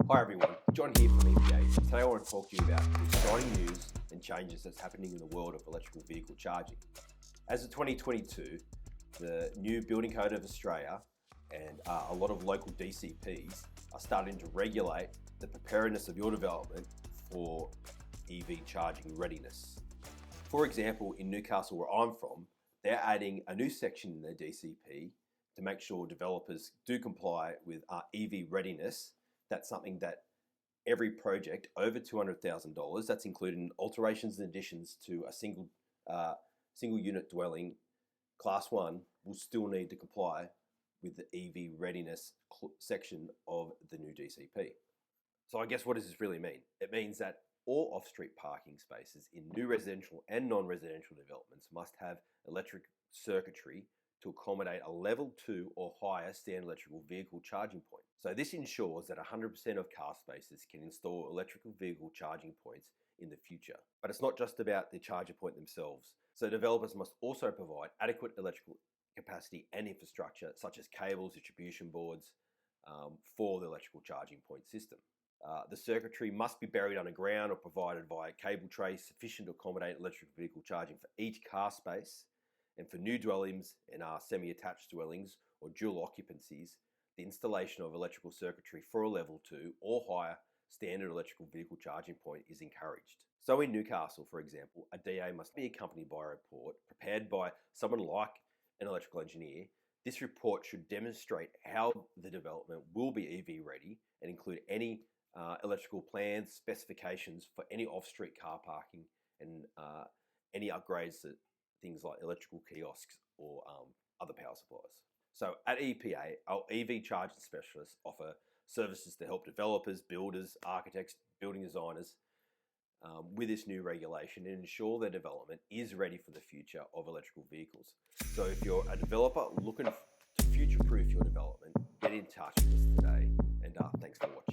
Hi everyone, John here from EPA. Today I want to talk to you about the exciting news and changes that's happening in the world of electrical vehicle charging. As of 2022, the new Building Code of Australia and a lot of local DCPs are starting to regulate the preparedness of your development for EV charging readiness. For example, in Newcastle, where I'm from, they're adding a new section in their DCP to make sure developers do comply with EV readiness. That's something that every project over $200,000, that's including alterations and additions to a single unit dwelling, class 1, will still need to comply with the EV readiness section of the new DCP. So I guess what does this really mean? It means that all off-street parking spaces in new residential and non-residential developments must have electric circuitry to accommodate a level 2 or higher standard electrical vehicle charging point. So this ensures that 100% of car spaces can install electrical vehicle charging points in the future. But it's not just about the charger point themselves. So developers must also provide adequate electrical capacity and infrastructure, such as cables, distribution boards, for the electrical charging point system. The circuitry must be buried underground or provided via cable trays sufficient to accommodate electric vehicle charging for each car space. And for new dwellings and semi-attached dwellings or dual occupancies, the installation of electrical circuitry for a level 2 or higher standard electrical vehicle charging point is encouraged. So in Newcastle, for example, a DA must be accompanied by a report prepared by someone like an electrical engineer. This report should demonstrate how the development will be EV ready and include any electrical plans, specifications for any off-street car parking and any upgrades to things like electrical kiosks or other power supplies. So at EPA, our EV charging specialists offer services to help developers, builders, architects, building designers with this new regulation and ensure their development is ready for the future of electrical vehicles. So if you're a developer looking to future-proof your development, get in touch with us today, and thanks for watching.